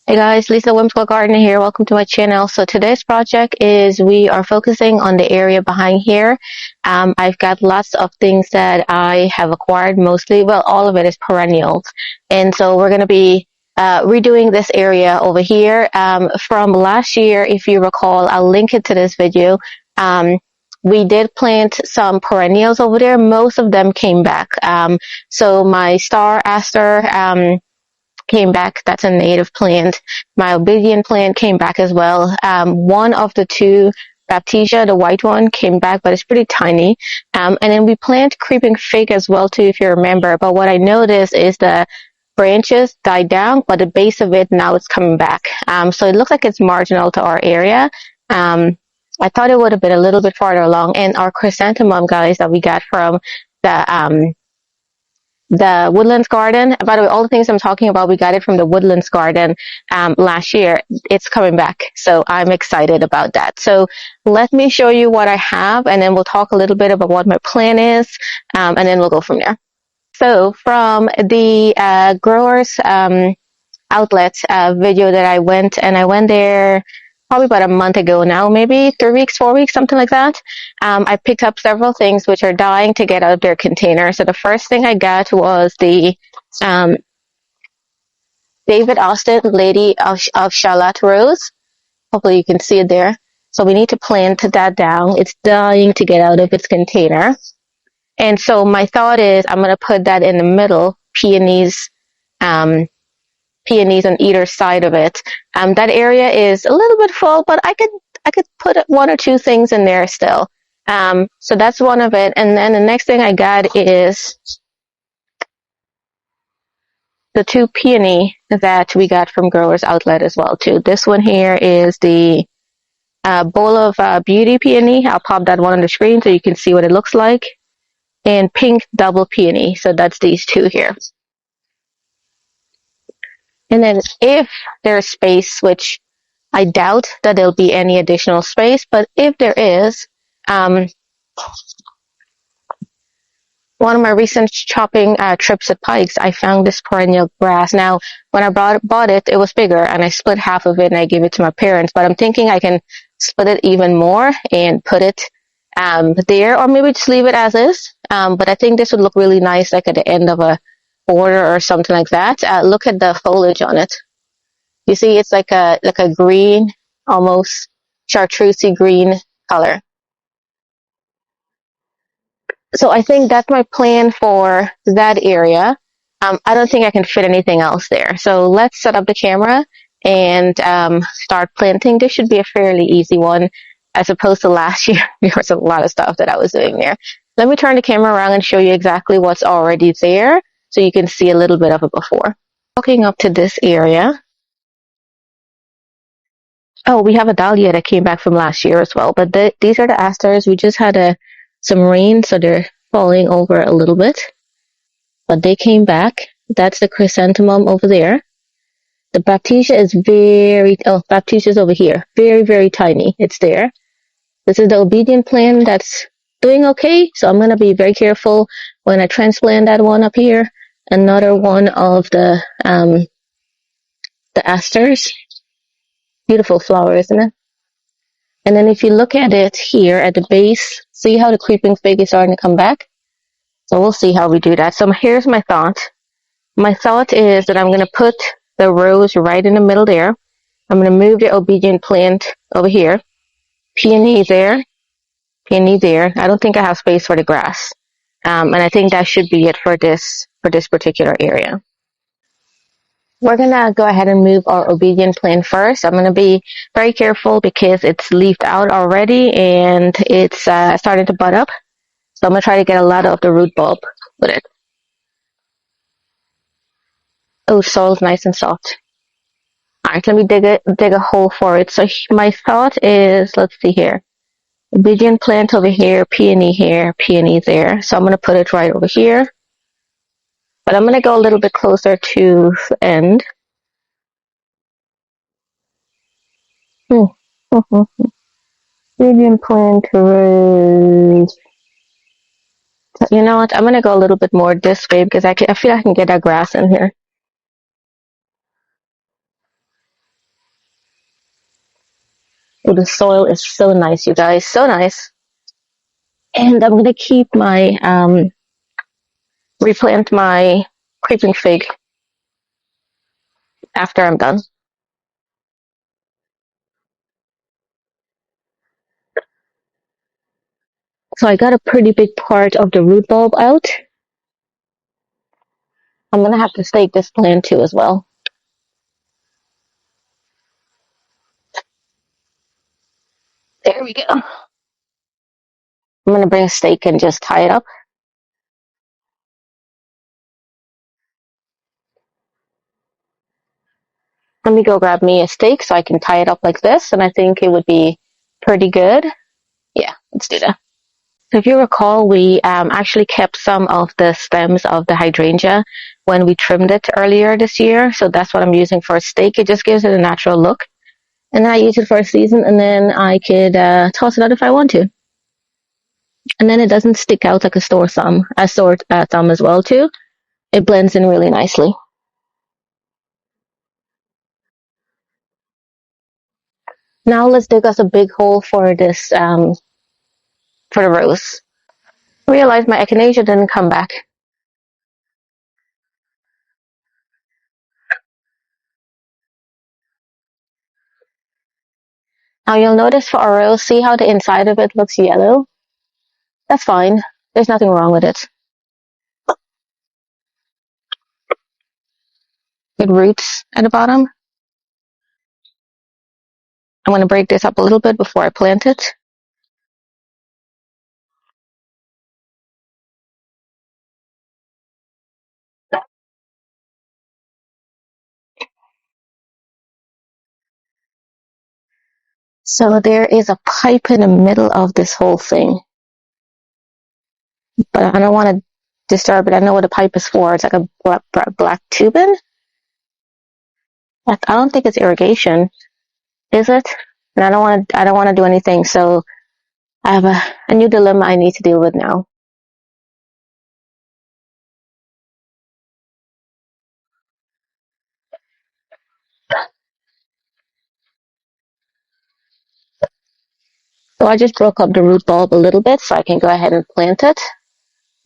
Hey guys, Lisa Whimsical Gardener here. Welcome to my channel. So today's project is we are focusing on the area behind here. I've got lots of things that I have acquired, mostly, well, all of it is perennials. And so we're going to be redoing this area over here. From last year, if you recall, I'll link it to this video. We did plant some perennials over there. Most of them came back. So my star aster, came back. That's a native plant. My obsidian plant came back as well. One of the two, Baptisia, the white one, came back, but it's pretty tiny. And then we plant creeping fig as well too, if you remember. But what I noticed is the branches died down, but the base of it, now it's coming back. So it looks like it's marginal to our area. I thought it would have been a little bit farther along. And our chrysanthemum, guys, that we got from the Woodlands Garden. By the way, all the things I'm talking about, we got it from the Woodlands Garden last year. It's coming back, so I'm excited about that. So let me show you what I have, and then we'll talk a little bit about what my plan is, and then we'll go from there. So from the growers outlet video that I went there probably about a month ago now, maybe 3 weeks, 4 weeks, something like that. I picked up several things which are dying to get out of their container. So the first thing I got was the David Austin Lady of Shalott Rose. Hopefully you can see it there. So we need to plant that down. It's dying to get out of its container. And so my thought is I'm going to put that in the middle, peonies on either side of it. That area is a little bit full, but I could put one or two things in there still. So that's one of it. And then the next thing I got is the two peony that we got from Growers Outlet as well too. This one here is the Bowl of Beauty peony. I'll pop that one on the screen so you can see what it looks like. And pink double peony. So that's these two here. And then if there's space, which I doubt that there'll be any additional space, but if there is, one of my recent shopping trips at Pikes, I found this perennial grass. Now, when I bought it, it was bigger, and I split half of it and I gave it to my parents. But I'm thinking I can split it even more and put it there, or maybe just leave it as is. But I think this would look really nice, like at the end of a border or something like that. Look at the foliage on it. You see, it's like a green, almost chartreusey green color. So I think that's my plan for that area. I don't think I can fit anything else there. So let's set up the camera and start planting. This should be a fairly easy one, as opposed to last year. There was a lot of stuff that I was doing there. Let me turn the camera around and show you exactly what's already there, so you can see a little bit of it before. Walking up to this area. Oh, we have a dahlia that came back from last year as well. But these are the asters. We just had some rain, so they're falling over a little bit. But they came back. That's the chrysanthemum over there. The Baptisia is Baptisia is over here. Very, very tiny. It's there. This is the obsidian plant that's doing okay. So I'm going to be very careful when I transplant that one up here. Another one of the asters. Beautiful flower, isn't it? And then if you look at it here at the base, see how the creeping fig is starting to come back? So we'll see how we do that. So here's my thought. My thought is that I'm going to put the rose right in the middle there. I'm going to move the obsidian plant over here. Peony there. Peony there. I don't think I have space for the grass. And I think that should be it for this particular area. We're going to go ahead and move our obsidian plant first. I'm going to be very careful because it's leafed out already and it's starting to bud up. So I'm going to try to get a lot of the root bulb with it. Oh, soil's nice and soft. All right, let me dig a hole for it. So my thought is, let's see here. Obsidian plant over here, peony there. So I'm going to put it right over here. But I'm going to go a little bit closer to the end. Obsidian plant rose. You know what? I'm going to go a little bit more this way because I feel I can get that grass in here. Oh, the soil is so nice, you guys, so nice. And I'm gonna keep my replant my creeping fig after I'm done. So I got a pretty big part of the root bulb out. I'm gonna have to stake this plant too as well. There we go. I'm gonna bring a stake and just tie it up. Let me go grab me a stake so I can tie it up like this, and I think it would be pretty good. Yeah, let's do that. So if you recall, we actually kept some of the stems of the hydrangea when we trimmed it earlier this year. So that's what I'm using for a stake. It just gives it a natural look. And then I use it for a season, and then I could toss it out if I want to. And then it doesn't stick out like a sore thumb as well too. It blends in really nicely. Now let's dig us a big hole for this for the rose. I realized my echinacea didn't come back. Now you'll notice for our rose, see how the inside of it looks yellow? That's fine. There's nothing wrong with it. Good roots at the bottom. I'm going to break this up a little bit before I plant it. So there is a pipe in the middle of this whole thing. But I don't want to disturb it. I know what a pipe is for. It's like a black tubing. I don't think it's irrigation, is it? And I don't want to do anything. So I have a new dilemma I need to deal with now. So I just broke up the root bulb a little bit so I can go ahead and plant it.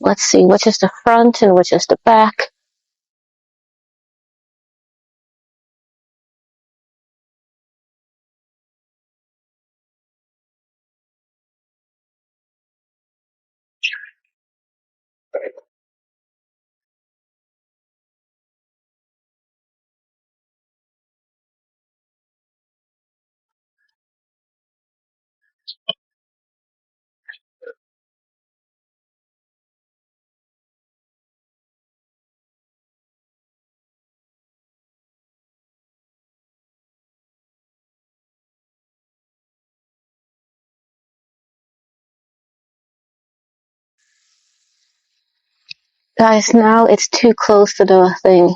Let's see which is the front and which is the back. Guys, now it's too close to the thing.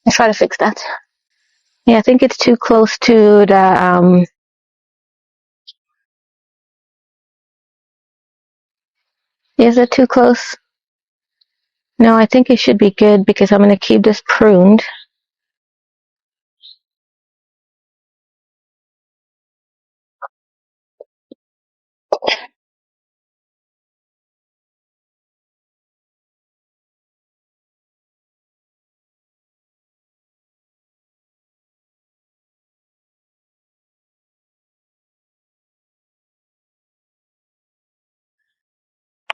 Let's try to fix that. Yeah, I think it's too close to the, is it too close? No, I think it should be good because I'm going to keep this pruned.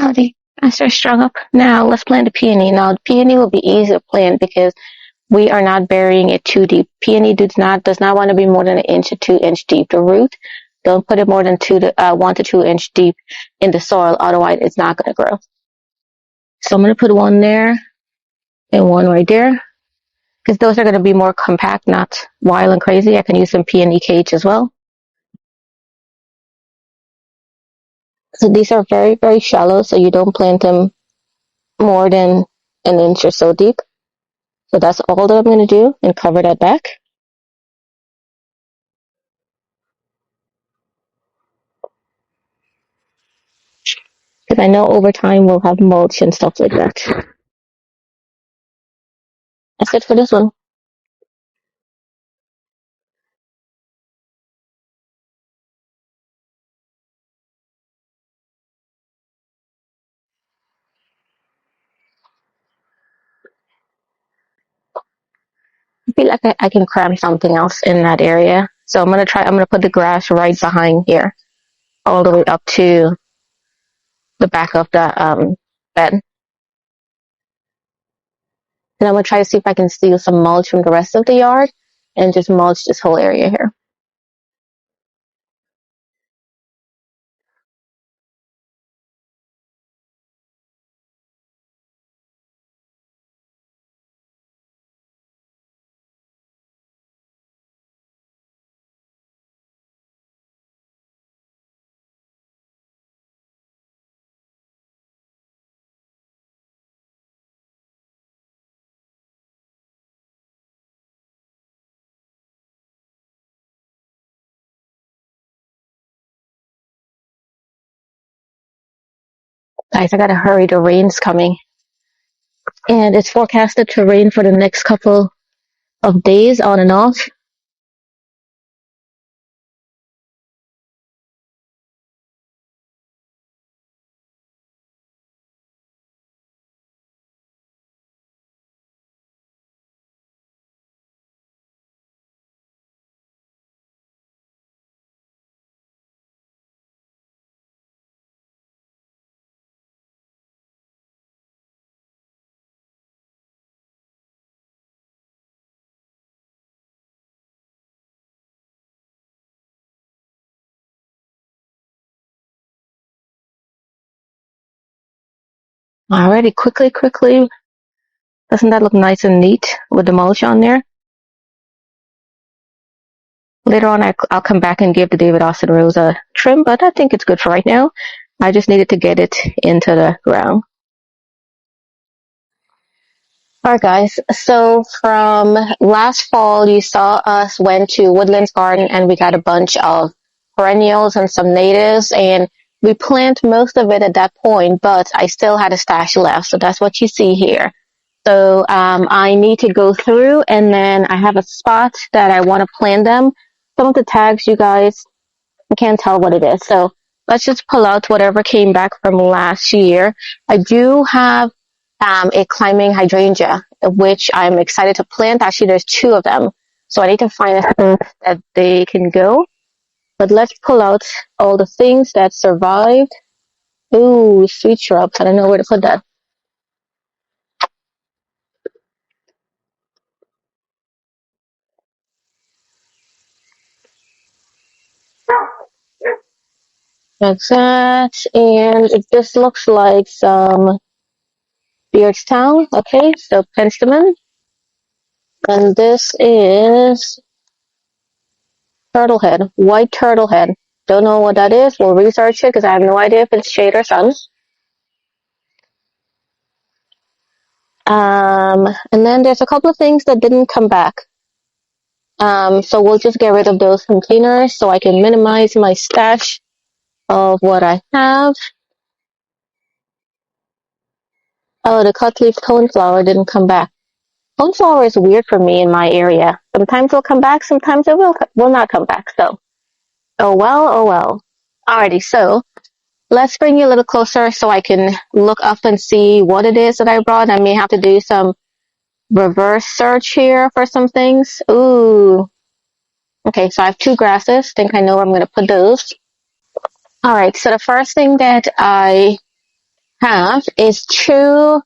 Oh, the are strung up. Now let's plant the peony. Now the peony will be easy to plant because we are not burying it too deep. Peony does not want to be more than 1 inch to 2 inch deep. The root, don't put it more than 1 to 2 inch deep in the soil. Otherwise, it's not going to grow. So I'm going to put one there and one right there because those are going to be more compact, not wild and crazy. I can use some peony cage as well. So these are very, very shallow, so you don't plant them more than 1 inch or so deep. So that's all that I'm going to do and cover that back. Because I know over time we'll have mulch and stuff like that. That's it for this one. feel like I can cram something else in that area. So I'm gonna put the grass right behind here, all the way up to the back of the bed. And I'm gonna try to see if I can steal some mulch from the rest of the yard and just mulch this whole area here. Guys, I gotta hurry, the rain's coming. And it's forecasted to rain for the next couple of days on and off. Alrighty, quickly. Doesn't that look nice and neat with the mulch on there? Later on, I'll come back and give the David Austin Rose a trim, but I think it's good for right now. I just needed to get it into the ground. Alright guys, so from last fall you saw us went to Woodlands Garden and we got a bunch of perennials and some natives, and we planted most of it at that point, but I still had a stash left, so that's what you see here. So I need to go through, and then I have a spot that I want to plant them. Some of the tags, you guys, I can't tell what it is, so let's just pull out whatever came back from last year. I do have a climbing hydrangea, which I'm excited to plant. Actually, there's two of them, so I need to find a spot that they can go. But let's pull out all the things that survived. Ooh, sweet shrubs. I don't know where to put that. Like that. And this looks like some Beardstown. Okay, so Penstemon. And this is turtlehead, white turtlehead. Don't know what that is. We'll research it because I have no idea if it's shade or sun. And then there's a couple of things that didn't come back. So we'll just get rid of those containers so I can minimize my stash of what I have. Oh, the cutleaf coneflower didn't come back. Coneflower is weird for me in my area. Sometimes it'll come back, sometimes it will not come back. So, oh well, oh well. Alrighty, so let's bring you a little closer so I can look up and see what it is that I brought. I may have to do some reverse search here for some things. Ooh. Okay, so I have two grasses. Think I know where I'm going to put those. Alright, so the first thing that I have is two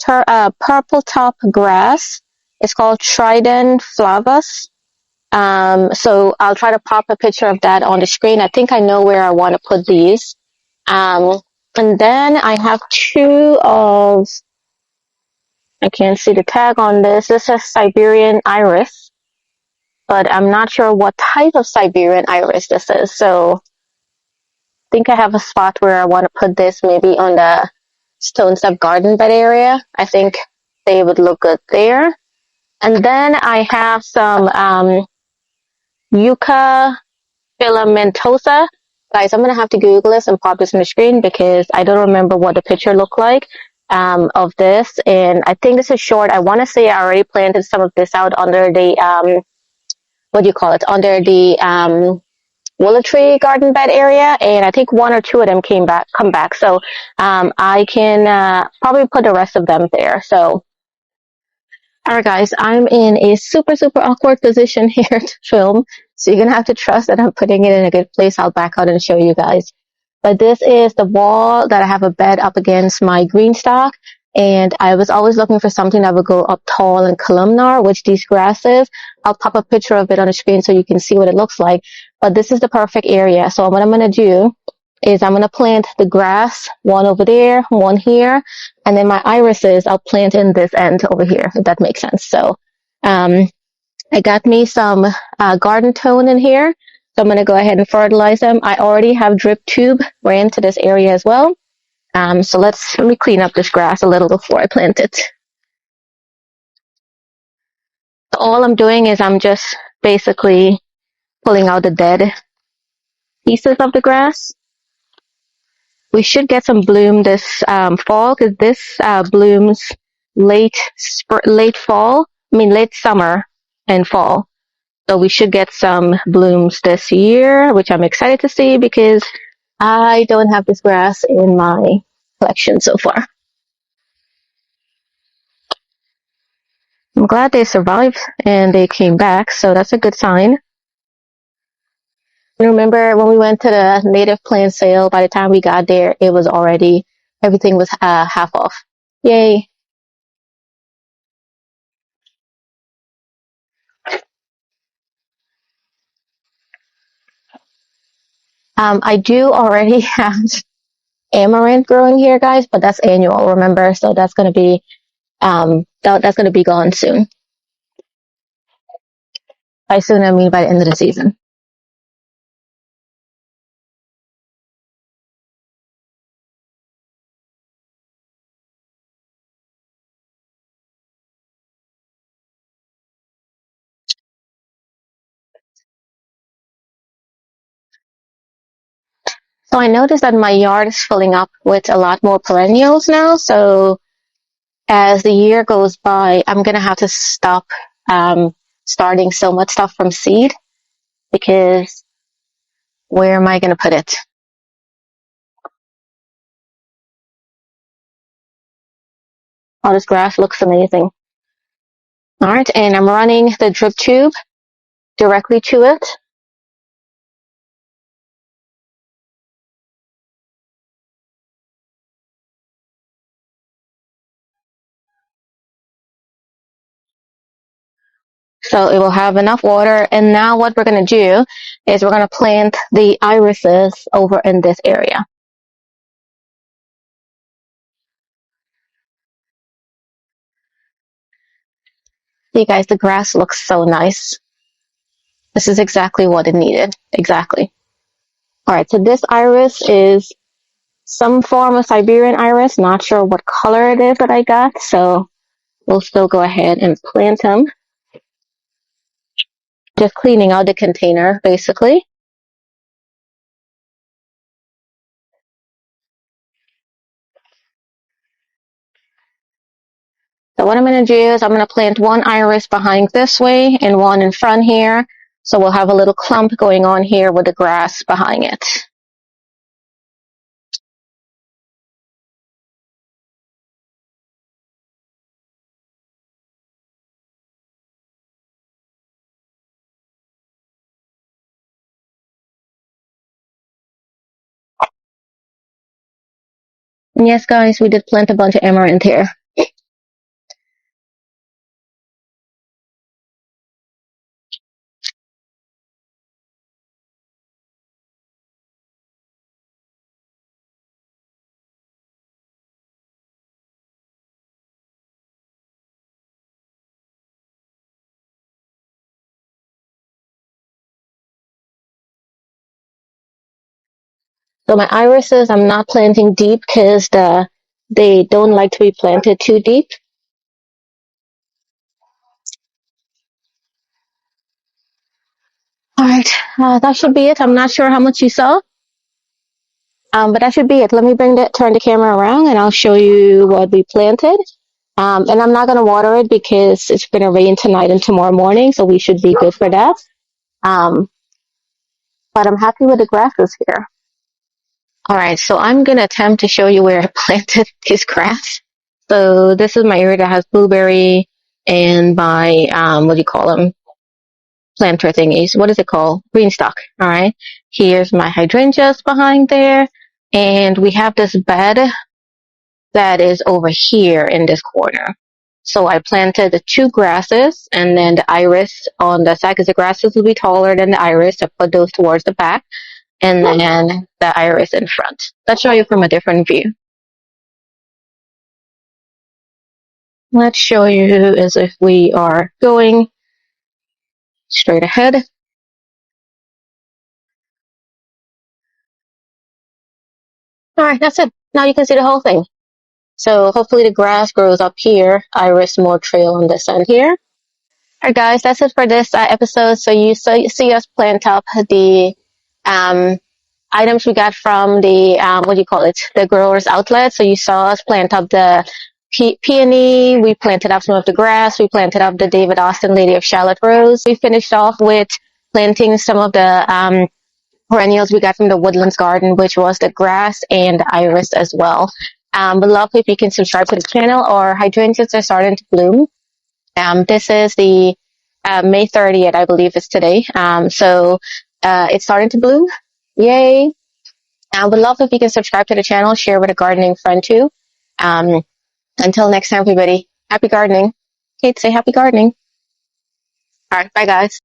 purple top grass. It's called Trident flavus. So I'll try to pop a picture of that on the screen. I think I know where I want to put these. And then I have two of, I can't see the tag on this. This is Siberian iris, but I'm not sure what type of Siberian iris this is. So I think I have a spot where I want to put this, maybe on the stone step garden bed area. I think they would look good there. And then I have some Yucca filamentosa. Guys, I'm going to have to Google this and pop this on the screen because I don't remember what the picture looked like of this. And I think this is short. I want to say I already planted some of this out under the, what do you call it? Under the willow tree garden bed area. And I think one or two of them come back. So I can probably put the rest of them there. So Alright guys, I'm in a super awkward position here to film, so you're gonna have to trust that I'm putting it in a good place. I'll back out and show you guys. But this is the wall that I have a bed up against my green stock, and I was always looking for something that would go up tall and columnar, which these grasses. I'll pop a picture of it on the screen so you can see what it looks like. But this is the perfect area. So what I'm gonna do is I'm gonna plant the grass, one over there, one here, and then my irises I'll plant in this end over here, if that makes sense. So I got me some garden tone in here. So I'm going to go ahead and fertilize them. I already have drip tube ran to this area as well. So let me clean up this grass a little before I plant it. So all I'm doing is I'm just basically pulling out the dead pieces of the grass. We should get some bloom this fall, because this blooms late fall. Late summer and fall. So we should get some blooms this year, which I'm excited to see because I don't have this grass in my collection so far. I'm glad they survived and they came back, so that's a good sign. Remember when we went to the native plant sale, by the time we got there, it was already, everything was half off. Yay. I do already have amaranth growing here, guys, but that's annual, remember? So that's going to be, that's going to be gone soon. By soon, I mean by the end of the season. So I noticed that my yard is filling up with a lot more perennials now. So as the year goes by, I'm going to have to stop starting so much stuff from seed, because where am I going to put it? Oh, this grass looks amazing. All right, and I'm running the drip tube directly to it. So it will have enough water. And now what we're going to do is we're going to plant the irises over in this area. See, guys, the grass looks so nice. This is exactly what it needed. Exactly. All right, so this iris is some form of Siberian iris. Not sure what color it is that I got, so we'll still go ahead and plant them. Just cleaning out the container, basically. So what I'm going to do is I'm going to plant one iris behind this way and one in front here. So we'll have a little clump going on here with the grass behind it. And yes, guys, we did plant a bunch of amaranth here. So my irises, I'm not planting deep because they don't like to be planted too deep. All right, that should be it. I'm not sure how much you saw, but that should be it. Let me turn the camera around, and I'll show you what we planted. And I'm not going to water it because it's going to rain tonight and tomorrow morning, so we should be good for that. But I'm happy with the grasses here. All right, so I'm going to attempt to show you where I planted this grass. So this is my area that has blueberry and my, what do you call them? Planter thingies. What is it called? Green stock. All right. Here's my hydrangeas behind there. And we have this bed that is over here in this corner. So I planted the two grasses and then the iris on the side because the grasses will be taller than the iris. I put those towards the back and then the iris in front. Let's show you from a different view. Let's show you as if we are going straight ahead. All right, that's it. Now you can see the whole thing. So hopefully the grass grows up here. Iris more trail on this end here. All right, guys, that's it for this episode. So you see us plant up the items we got from the, what do you call it, the growers outlet. So you saw us plant up the peony. We planted up some of the grass. We planted up the David Austin Lady of Shalott Rose. We finished off with planting some of the perennials we got from the Woodlands Garden, which was the grass and the iris as well. Would love if you can subscribe to the channel. Our hydrangeas are starting to bloom. This is the May 30th, I believe it's today. So it's starting to bloom. Yay. Would love if you can subscribe to the channel, share with a gardening friend too. Until next time, everybody, happy gardening. Kate, say happy gardening. All right, bye guys.